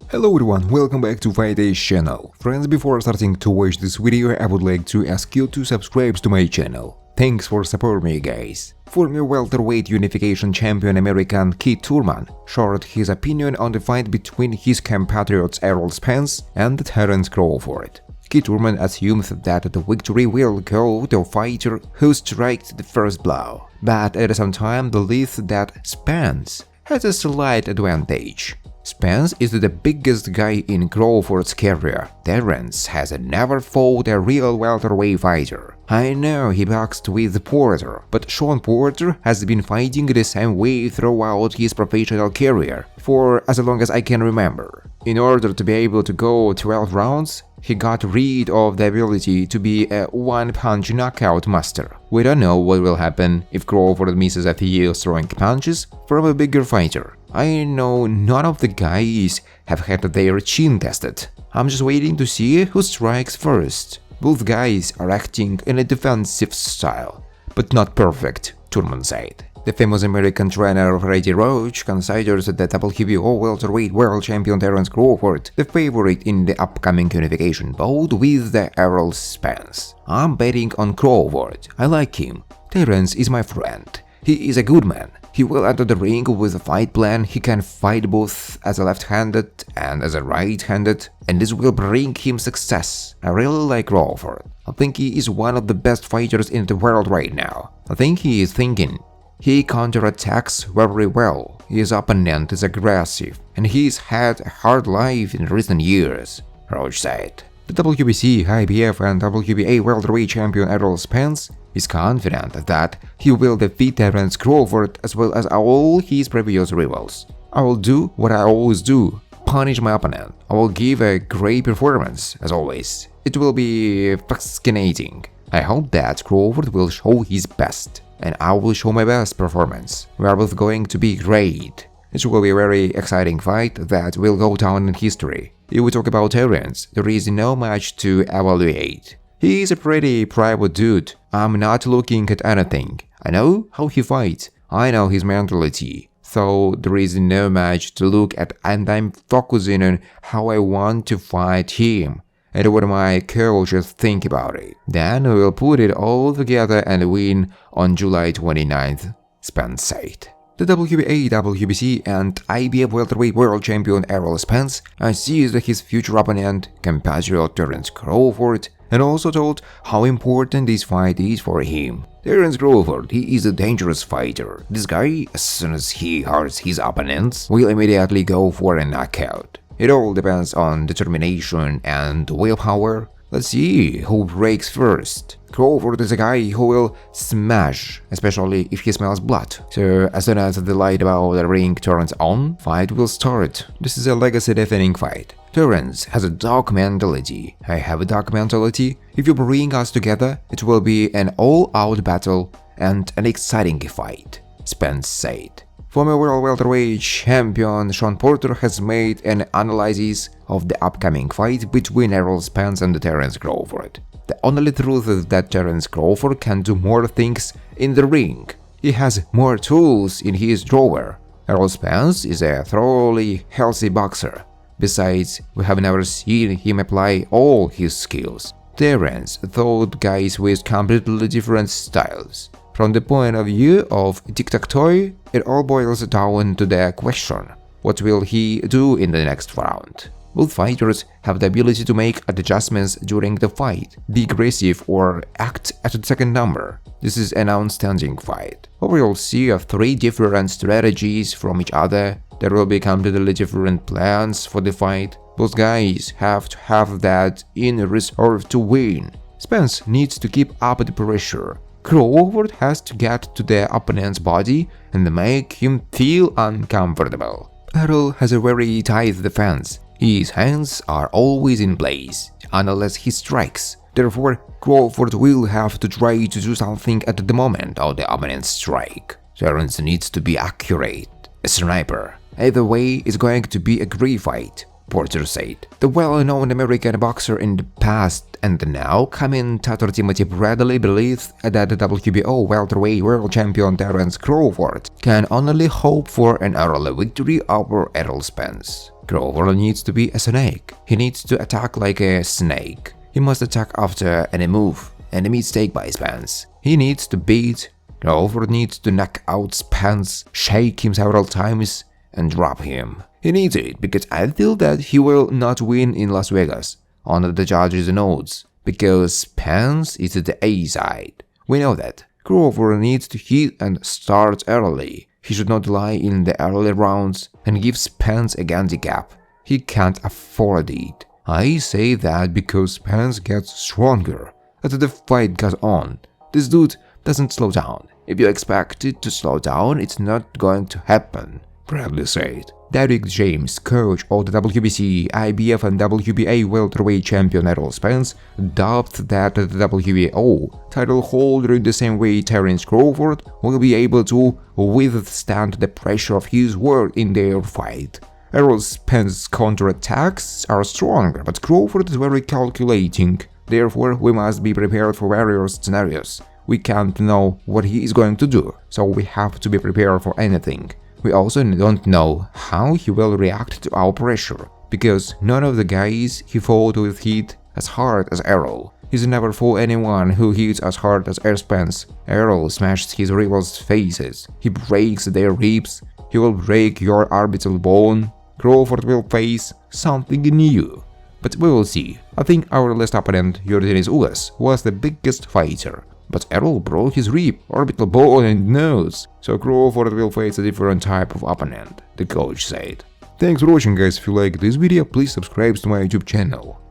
Hello everyone, welcome back to Fight Days channel. Friends, before starting to watch this video, I would like to ask you to subscribe to my channel. Thanks for supporting me, guys. Former welterweight unification champion American Keith Thurman shared his opinion on the fight between his compatriots Errol Spence and Terence Crawford. Keith Thurman assumes that the victory will go to the fighter who strikes the first blow, but at the same time believes that Spence has a slight advantage. Spence is the biggest guy in Crawford's career. Terence has never fought a real welterweight fighter. I know he boxed with Porter, but Sean Porter has been fighting the same way throughout his professional career for as long as I can remember. In order to be able to go 12 rounds, he got rid of the ability to be a one-punch knockout master. We don't know what will happen if Crawford misses a few throwing punches from a bigger fighter. I know none of the guys have had their chin tested. I'm just waiting to see who strikes first. Both guys are acting in a defensive style, but not perfect, Thurman said. The famous American trainer Freddie Roach considers the WBO welterweight world champion Terence Crawford the favorite in the upcoming unification bout with the Errol Spence. I'm betting on Crawford. I like him. Terence is my friend. He is a good man. He will enter the ring with a fight plan. He can fight both as a left-handed and as a right-handed, and this will bring him success. I really like Crawford. I think he is one of the best fighters in the world right now. I think he is thinking. He counterattacks very well. His opponent is aggressive, and he's had a hard life in recent years, Roach said. The WBC, IBF and WBA welterweight champion Errol Spence is confident that he will defeat Terence Crawford as well as all his previous rivals. I will do what I always do, punish my opponent. I will give a great performance, as always. It will be fascinating. I hope that Crawford will show his best, and I will show my best performance. We are both going to be great. It will be a very exciting fight that will go down in history. If we talk about Terence, there is no much to evaluate. He is a pretty private dude. I'm not looking at anything. I know how he fights. I know his mentality. So there is no much to look at, and I'm focusing on how I want to fight him and what my coaches think about it. Then we will put it all together and win on July 29th, Spence said. The WBA, WBC and IBF welterweight world champion Errol Spence seized his future opponent, compatriot Terence Crawford, and also told how important this fight is for him. Terence Crawford, he is a dangerous fighter. This guy, as soon as he hurts his opponents, will immediately go for a knockout. It all depends on determination and willpower. Let's see who breaks first. Crawford is a guy who will smash, especially if he smells blood. So as soon as the light above the ring turns on, fight will start. This is a legacy-defining fight. Terence has a dog mentality. I have a dog mentality. If you bring us together, it will be an all-out battle and an exciting fight, Spence said. Former world welterweight champion Sean Porter has made an analysis of the upcoming fight between Errol Spence and Terence Crawford. The only truth is that Terence Crawford can do more things in the ring. He has more tools in his drawer. Errol Spence is a thoroughly healthy boxer. Besides, we have never seen him apply all his skills. Terence fought guys with completely different styles. From the point of view of tic-tac-toe, it all boils down to the question, what will he do in the next round? Both fighters have the ability to make adjustments during the fight, be aggressive or act at the second number. This is an outstanding fight. We will see three different strategies from each other. There will be completely different plans for the fight. Both guys have to have that in reserve to win. Spence needs to keep up the pressure. Crawford has to get to the opponent's body and make him feel uncomfortable. Errol has a very tight defense. His hands are always in place, unless he strikes. Therefore, Crawford will have to try to do something at the moment of the opponent's strike. Terence needs to be accurate, a sniper. Either way, it's going to be a great fight. Porter said. The well-known American boxer in the past and now commentator Timothy Bradley believes that the WBO welterweight world champion Terence Crawford can only hope for an early victory over Errol Spence. Crawford needs to be a snake. He needs to attack like a snake. He must attack after any move, any mistake by Spence. He needs to beat. Crawford needs to knock out Spence, shake him several times, and drop him. He needs it because I feel that he will not win in Las Vegas on the judges' notes because Spence is the A side. We know that. Crawford needs to hit and start early. He should not lie in the early rounds and give Spence a handicap. He can't afford it. I say that because Spence gets stronger as the fight goes on. This dude doesn't slow down. If you expect it to slow down, it's not going to happen, Bradley said. Derek James, coach of the WBC, IBF and WBA welterweight champion Errol Spence, doubted that the WBO title holder in the same way Terence Crawford will be able to withstand the pressure of his word in their fight. Errol Spence's counterattacks are stronger, but Crawford is very calculating. Therefore, we must be prepared for various scenarios. We can't know what he is going to do, so we have to be prepared for anything. We also don't know how he will react to our pressure, because none of the guys he fought with hit as hard as Errol. He's never fought anyone who hits as hard as Errol Spence. Errol smashes his rivals' faces. He breaks their ribs. He will break your orbital bone. Crawford will face something new. But we will see. I think our last opponent, Yordenis Ugas, was the biggest fighter. But Errol broke his rib, orbital bone and nose, so Crawford will face a different type of opponent, the coach said. Thanks for watching guys. If you like this video, please subscribe to my YouTube channel.